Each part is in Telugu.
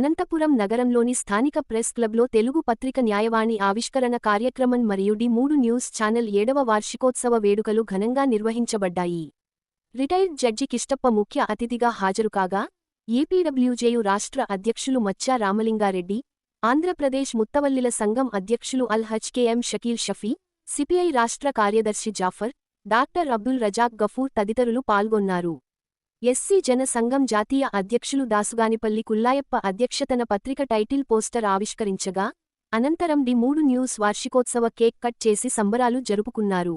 అనంతపురం నగరంలోని స్థానిక ప్రెస్ క్లబ్లో తెలుగు పత్రిక న్యాయవాణి ఆవిష్కరణ కార్యక్రమం మరియు డి3 న్యూస్ ఛానల్ 7వ వార్షికోత్సవ వేడుకలు ఘనంగా నిర్వహించబడ్డాయి. రిటైర్డ్ జడ్జి కిష్టప్ప ముఖ్య అతిథిగా హాజరుకాగా, ఏపీడబ్ల్యూజేయు రాష్ట్ర అధ్యక్షులు మచ్చా రామలింగారెడ్డి, ఆంధ్రప్రదేశ్ ముత్తవల్లిల సంఘం అధ్యక్షులు అల్-హజ్ కె.ఎం. షకీల్ షఫీ, సిపిఐ రాష్ట్ర కార్యదర్శి జాఫర్, డాక్టర్ అబ్దుల్ రజాక్ గఫూర్ తదితరులు పాల్గొన్నారు. ఎస్సీ జన సంఘం జాతీయ అధ్యక్షులు దాసుగానిపల్లి కుల్లాయప్ప అధ్యక్షతన పత్రిక టైటిల్ పోస్టర్ ఆవిష్కరించగా, అనంతరం డి3 న్యూస్ వార్షికోత్సవ కేక్ కట్ చేసి సంబరాలు జరుపుకున్నారు.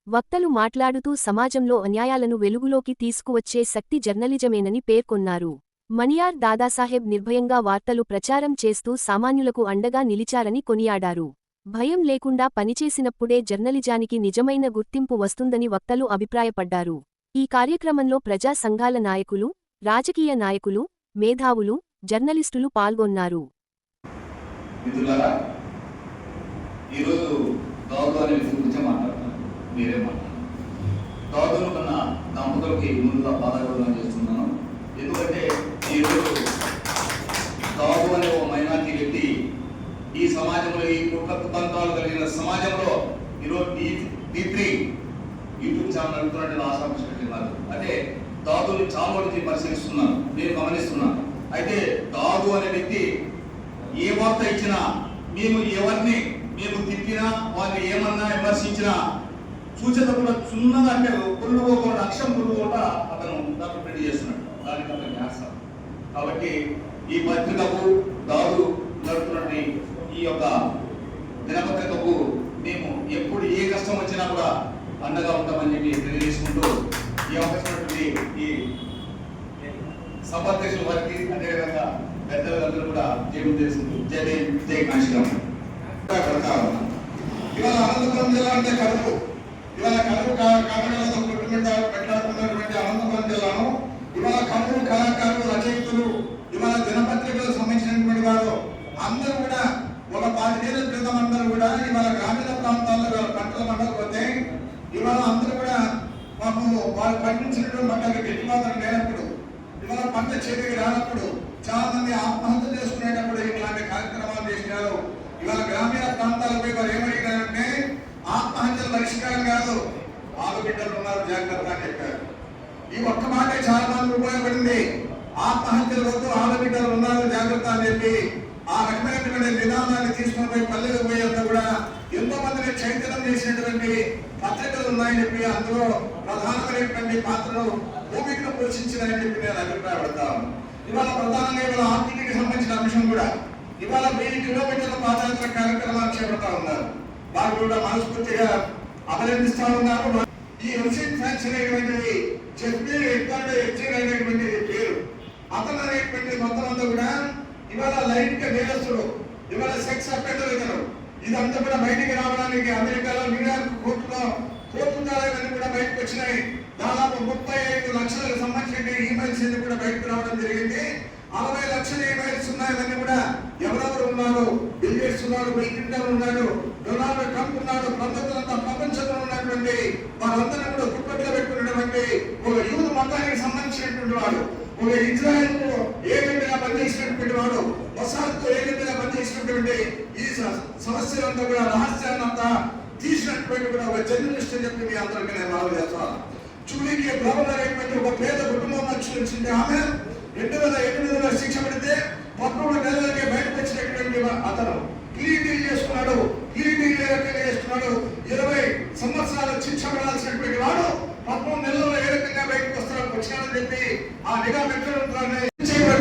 వక్తలు మాట్లాడుతూ సమాజంలో అన్యాయాలను వెలుగులోకి తీసుకువచ్చే శక్తి జర్నలిజమేనని పేర్కొన్నారు. మణియార్ దాదాసాహెబ్ నిర్భయంగా వార్తలు ప్రచారం చేస్తూ సామాన్యులకు అండగా నిలిచారని కొనియాడారు. భయం లేకుండా పనిచేసినప్పుడే జర్నలిజానికి నిజమైన గుర్తింపు వస్తుందని వక్తలు అభిప్రాయపడ్డారు. ఈ కార్యక్రమంలో ప్రజా సంఘాల నాయకులు, రాజకీయ నాయకులు, మేధావులు, జర్నలిస్టులు పాల్గొన్నారు. ఈ సమాజంలో ఈ కుట్రతంత్రాలు కలిగిన సమాజంలో ఈరోజు డి3 యూట్యూబ్ ఛానల్ నడుపుతున్నట్టు ఆశాకృష్ణ అంటే దాదుని చాలా వరకు పరిశీలిస్తున్నాను, నేను గమనిస్తున్నాను. అయితే దాదు అనే వ్యక్తి ఏ వార్త ఇచ్చినా, మేము ఎవరిని తిప్పినా, వారిని ఏమన్నా విమర్శించినా సూచన కూడా చిన్నగా అంటే పుల్లుకోకుండా అక్షరం పుల్లుకోకుండా అతను దాన్ని ప్రింట్ చేస్తున్నాడు. దానికి అతను న్యాసం. కాబట్టి ఈ పత్రికకు దాదు నడుపుతున్నట్టు ఈ యొక్క దినపత్రికకు మేము ఎప్పుడు ఏ కష్టం వచ్చినా కూడా అండగా ఉంటామని చెప్పి తెలియజేసుకుంటూ ఈ అవకాశం ఈ సభాధ్యక్షుల వారికి అదేవిధంగా పెద్దలందరూ కూడా జయం చేసుకుంటూ జై కాశీరామ్. ఇవాళ అనంతపురం జిల్లా అంటే కరువు, ఇవాళ కరువు కారణాలతో పెట్టాడుతున్నటువంటి అనంతపురం జిల్లాను ఇవాళ కరువు కళాకారులు, రచయితులు, ఇవాళ దినపత్రికలకు సంబంధించినటువంటి వారు అందరూ కూడా ఒక 5 ఏళ్ల క్రితం అందరూ కూడా ఇవాళ గ్రామీణ ప్రాంతాల్లో పంటల పంటలు పోతే ఇవాళ అందరూ కూడా మాకు వాళ్ళు పండించినటువంటి పంటలకు గిట్టుబాటు లేనప్పుడు, ఇవాళ పంట చేతికి రానప్పుడు చాలా మంది ఆత్మహత్య చేసుకునేటప్పుడు ఇలాంటి కార్యక్రమాలు చేసినారు. ఇవాళ గ్రామీణ ప్రాంతాలపై వారు ఏమడిగారంటే ఆత్మహత్యల పరిష్కారం కాదు, ఆడబిడ్డలు ఉన్నారు జాగ్రత్త అని చెప్పారు. ఈ ఒక్క మాట చాలా మంది ఉపయోగపడింది. ఆత్మహత్యలు వద్దు, ఆడబిడ్డలు ఉన్నారు జాగ్రత్త అని చెప్పి ఆ రకమైనటువంటి విధానాన్ని తీసుకుని పోయి పల్లెలకు పోయేంత కూడా ఎంతో మందిని చైతన్యం చేసినటువంటి పత్రికలు ఉన్నాయని చెప్పి అందులో ప్రధానమైనటువంటి పాత్రను భూమికను పోషించినాయని చెప్పి నేను అభిప్రాయపడతాను. ఇవాళ ప్రధానంగా ఇవాళ ఆర్టీకి సంబంధించిన అంశం కూడా ఇవాళ 1000 కిలోమీటర్ల పాదయాత్ర కార్యక్రమాలు చేపడతా ఉన్నారు. వారు కూడా మనస్ఫూర్తిగా అభినందిస్తా ఉన్నారు. ఈ హుసేన్ ఫ్యాన్స్ అనేటువంటిది చెప్పి అనేటువంటి పేరు, అతను అనేటువంటి మొత్తం అంతా కూడా ఇవాళ లైంగిక నేరస్తుడు, ఇవాళ సెక్స్ అఫెండర్ ఇతను. ఇదంతా కూడా బయటికి రావడానికి అమెరికాలో న్యూయార్క్ కోర్టు ద్వారా ఇవన్నీ కూడా బయటకు వచ్చినాయి. దాదాపు 35 లక్షలకు సంబంధించిన ఈమెయిల్స్ అన్ని కూడా బయటకు రావడం జరిగింది. 60 లక్షల ఈమెయిల్స్ ఉన్నాయి. ఇవన్నీ కూడా ఎవరెవరు ఉన్నారు, బిల్ గేట్స్ ఉన్నాడు, బిల్ క్లింటన్ ఉన్నాడు, డొనాల్డ్ ట్రంప్ ఉన్నాడు, ప్రపంచంలో ఉన్నటువంటి వారందరినీ కూడా గుప్పట్లో పెట్టుకున్నటువంటి ఒక యూదు మతానికి సంబంధించినటువంటి వాడు, ఒక ఇజ్రాయెల్ ఏజెంట్గా పనిచేసినటువంటి వాడు, మొసాద్కు ఏజెంట్గా పనిచేసినటువంటి ఈ సమస్యలంతా కూడా రహస్యాన్నంతా తీసినటువంటి కూడా ఒక జర్నలిస్ట్ అని చెప్పి మీ అందరికీ నేను మనవి చేస్తాను. చూడీకి బ్రౌన్ అనేటువంటి ఒక పేద కుటుంబం నుంచి ఆమె 2008లో శిక్ష పడితే 13 నెలలకే బయటకు వచ్చినటువంటి అతను క్లీన్ చేసుకున్నాడు. క్లీన్ చేసుకున్నాడు. 20 సంవత్సరాలు శిక్ష పడాల్సినటువంటి వాడు 13 నెలల్లో ఏ రకంగా బయటకు వచ్చాడని చెప్పి ఆ నిఘా పెట్టడం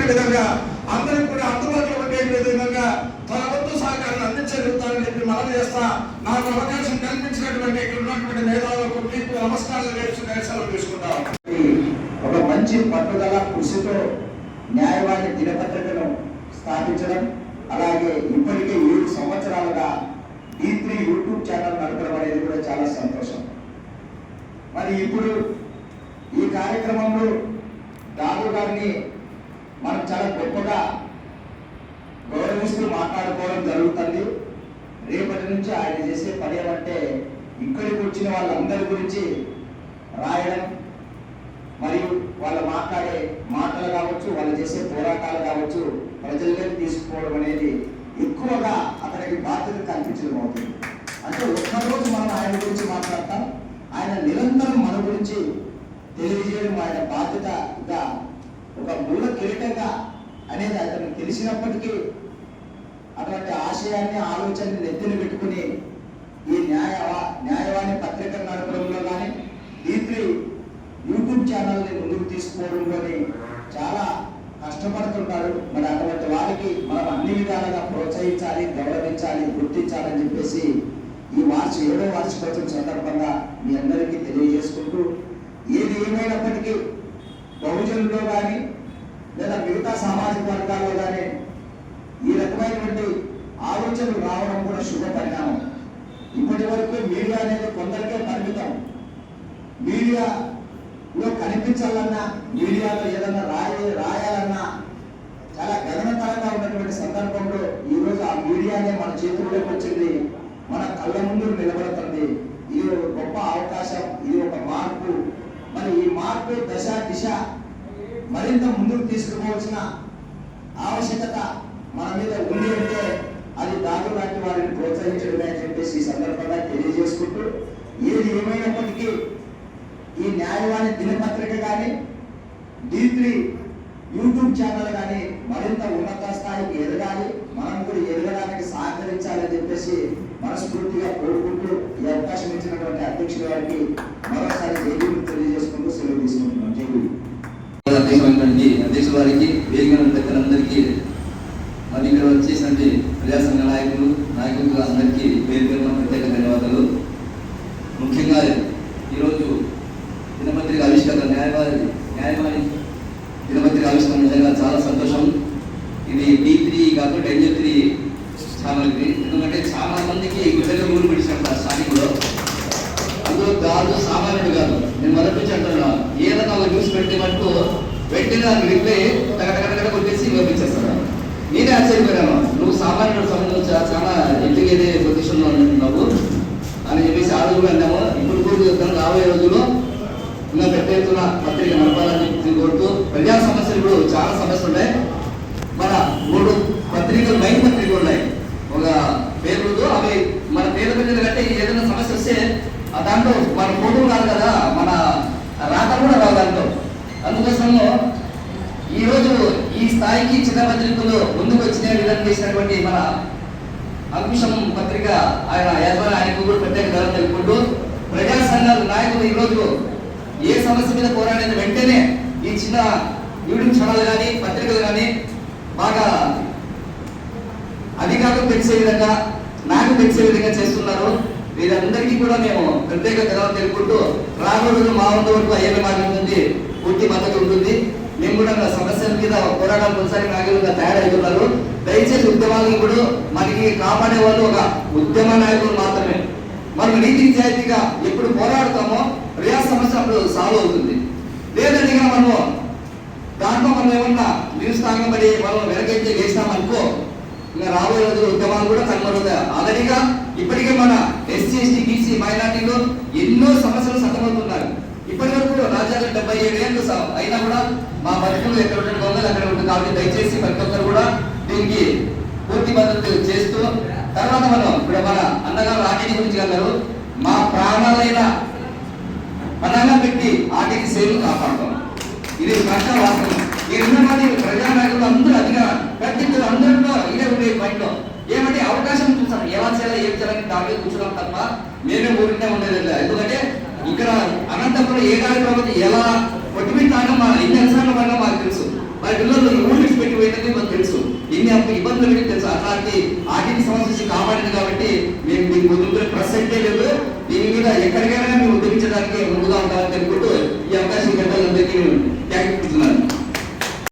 విధంగా అందరూ కూడా అందుబాటులో ఉండే విధంగా తన వంతు సహకారాన్ని అందించగలుగుతారని చెప్పి మనం చేస్తా. నాకు అవకాశం కల్పించినటువంటి ఇక్కడ ఉన్నటువంటి మేధావులకు మీకు నమస్కారాలు నేర్చుకుని తీసుకుంటాం. ఒక మంచి పట్టుదల కృషితో న్యాయవాణి దినపత్రికను స్థాపించడం, అలాగే ఇప్పటికే 7 సంవత్సరాలుగా డి3 యూట్యూబ్ ఛానల్ నడపడం అనేది కూడా చాలా సంతోషం. మరి ఇప్పుడు ఈ కార్యక్రమంలో దాదు గారిని మనం చాలా గొప్పగా గౌరవిస్తూ మాట్లాడుకోవడం జరుగుతుంది. రేపటి నుంచి ఆయన చేసే పని ఏమంటే ఇక్కడికి వచ్చిన వాళ్ళందరి గురించి రాయడం, మరియు వాళ్ళు మాట్లాడే మాటలు కావచ్చు, వాళ్ళు చేసే పోరాటాలు కావచ్చు, ప్రజల్లోకి తీసుకుపోవడం అనేది ఎక్కువగా అతనికి బాధ్యత కల్పించడం అవుతుంది. అంటే ఒక్కరోజు మనం ఆయన గురించి మాట్లాడతాం, ఆయన నిరంతరం మన గురించి తెలియజేయడం ఆయన బాధ్యతగా ఒక మూల కిరీటంగా అనేది అతను తెలిసినప్పటికీ అటువంటి ఆశయాన్ని ఆలోచనని నెత్తిన పెట్టుకుని ఈ న్యాయవాణి పత్రిక నడపడంలో కానీ D3 యూట్యూబ్ ఛానల్ని ముందుకు తీసుకోవడంలోని చాలా కష్టపడుతుంటారు. మరి అటువంటి వారికి మనం అన్ని విధాలుగా ప్రోత్సహించాలి, గౌరవించాలి, గుర్తించాలని చెప్పేసి ఈ 7వ వార్షికోత్సవం సందర్భంగా మీ అందరికీ తెలియజేసుకుంటూ, ఏది ఏమైనప్పటికీ బహుజనుల్లో కానీ లేదా మిగతా సామాజిక వర్గాల్లో కానీ ఈ రకమైనటువంటి ఆలోచనలు రావడం కూడా శుభ పరిణామం. ఇప్పటి వరకు మీడియా అనేది కొందరికే పరిమితం. మీడియాలో కనిపించాలన్నా, మీడియాలో ఏదన్నా రాయాలన్నా చాలా గగనతరంగా ఉన్నటువంటి సందర్భంలో ఈరోజు ఆ మీడియానే మన చేతుల్లోకి వచ్చింది, మన కళ్ళ ముందు నిలబడుతుంది. ఇది ఒక గొప్ప అవకాశం, ఇది ఒక మార్పు. మరి ఈ మార్పు దిశ మరింత ముందుకు తీసుకుపోవాల్సిన ఆవశ్యకత మన మీద ఉంది. అంటే అది దాదు లాంటి వారిని ప్రోత్సహించడమే అని చెప్పేసి ఈ సందర్భంగా తెలియజేసుకుంటూ, ఏది ఏమైనప్పటికీ ఈ న్యాయవాణి దినపత్రిక కానీ D3 యూట్యూబ్ ఛానల్ కానీ మరింత ఉన్నత స్థాయికి ఎదగాలి, మనం కూడా ఎదగడానికి సహకరించాలని చెప్పేసి మనస్ఫూర్తిగా కోరుకుంటూ ఈ అవకాశం ఇచ్చినటువంటి అధ్యక్షుల వారికి మరోసారి జైలు తెలియజేసుకుంటూ సెలవు తీసుకుంటున్నాం. జైలు అధ్యక్షుల వారికి, వేదిక పెద్దలందరికీ, మరి ఇక్కడ వచ్చేసినటువంటి ప్రజా సంఘ నాయకులు అందరికీ పేరు ప్రత్యేక ధన్యవాదాలు. ముఖ్యంగా ఈరోజు దినపత్రిక ఆవిష్కరణ, న్యాయవాణి దినపత్రిక ఆవిష్కరణ నిజంగా చాలా సంతోషం. ఇది D3 కాకుండా NJ3 ఛానల్ ఇది. ఎందుకంటే చాలా మందికి గుడ్డగా ఊరు పిలిచినట్టు స్టార్టింగ్లో, అందులో కాదు సామాన్యుడు కాదు. నేను మొదటి నుంచి అంటున్నా, ఏదైనా ఒక న్యూస్ పెడితే మటుకు వెంటనే రిప్లై టగటగట కొట్టేసి పంపించేస్తాను. నేనే ఆశ్చర్యపోయాను, నువ్వు సామాన్యుడు సంబంధించి చాలా ఎడ్యుకేటే పొజిషన్లో ఉంటున్నావు అని చెప్పేసి ఆ రోజులు అన్నాము. ఇప్పుడు కూడా చెప్తాను, రాబోయే రోజుల్లో ఇంకా పెద్ద ఎత్తున పత్రిక నడపాలని కోరుతూ, ప్రజా సమస్యలు ఇప్పుడు చాలా సమస్యలు ఉన్నాయి. మన 3 పత్రికలు, మెయిన్ పత్రికలు ఉన్నాయి. ఒక పేర్లు అవి మన పేరు ప్రజలు కంటే ఏదైనా సమస్య వస్తే దాంట్లో మన ఫోటో కాదు కదా, మన రాత కూడా రాదు దాంట్లో. అందుకోసము ఈరోజు ఈ స్థాయికి చిన్న పత్రికలు ముందుకు వచ్చిన విధంగా చేసినటువంటి మన అంకుశం పత్రిక ఆయన యజమాని, ఆయనకు కూడా ప్రత్యేక ధర తెలుపుకుంటూ, ప్రజా సంఘాల నాయకులు ఈరోజు ఏ సమస్య మీద పోరాడిన వెంటనే ఈ చిన్న యూట్యూబ్ ఛానల్ కానీ పత్రికలు కానీ బాగా అధికారులకు తెలిసే విధంగా, నాకు తెలిసే విధంగా చేస్తున్నారు. వీరందరికీ కూడా మేము ప్రత్యేక ధన్యవాదాలు తెలుపుకుంటూ, రాబోయే రోజు మా వంతు వరకు అయ్యే మార్గం ఉంది, పూర్తి మద్దతు ఉంటుంది. మేము కూడా సమస్యల మీద పోరాటాలు కొనసాగి నాయకులుగా తయారవుతున్నారు. దయచేసి ఉద్యమాలను కూడా మనకి కాపాడే వాళ్ళు ఒక ఉద్యమ నాయకులు మాత్రమే. మనం నీతి నిజాయితీగా ఎప్పుడు పోరాడుతామో ప్రజా సమస్య అప్పుడు సాల్వ్ అవుతుంది. లేదంటే మనము దాంట్లో మనం ఏమన్నా నిరుత్సాహపడి మనం వెనకైతే వేసినామనుకో, ఇంకా రాబోయే రోజులు ఉద్యమాలు కూడా కనుమరుతాయి. ఆల్రెడీగా ఇప్పటికే మన SC, ST, BC మైనార్టీలు ఎన్నో సమస్యలు సతమవుతున్నారు. ఇప్పటి వరకు రాజ్యాంగం 77 ఏళ్ళు అయినా కూడా మా బతుకులు ఎక్కడ ఉంటుంది అక్కడ ఉంటుంది. కాబట్టి దయచేసి ప్రతి ఒక్కరు కూడా దీనికి పూర్తి మద్దతు చేస్తూ, తర్వాత మనం ఇప్పుడు మన అన్నగారు ఆర్టీటీ గురించి అన్నారు, మా ప్రాణాలైన పనంగా పెట్టి ఆర్టీటీ సేవలు కాపాడతాం. ఇది ప్రశ్న వాస్తవం. ఈ 2 మంది ప్రజానాయకులు అందరూ అదిగా ప్రత్యేక అందరిలో ఇదే ఉండే పాయింట్లో ఏమంటే అవకాశం చూస్తాం, ఎలా చేయాలి ఏం చేయాలని దాని మీద కూర్చున్నాం తప్ప మేమే ఊరికే ఉండేది. ఎందుకంటే ఇక్కడ అనంతపురం ఏ కార్యక్రమం ఎలా కొట్టిపెట్టానో మా ఎన్ని అవసరాలు పడినా మాకు తెలుసు. మన పిల్లలు యూనిట్స్ పెట్టి పోయినది మాకు తెలుసు, ఎన్ని ఇబ్బందులు పెట్టి తెలుసు. అట్లాంటి ఆర్టీటీ సమస్య కాపాడింది కాబట్టి మేము దీనికి ముందు ప్రసక్తే లేదు. దీని మీద ఎక్కడికైనా మేము ఉద్యమించడానికి ముందుగా ఉంటామని తెలుపుకుంటూ ఈ అవకాశం అందరికీ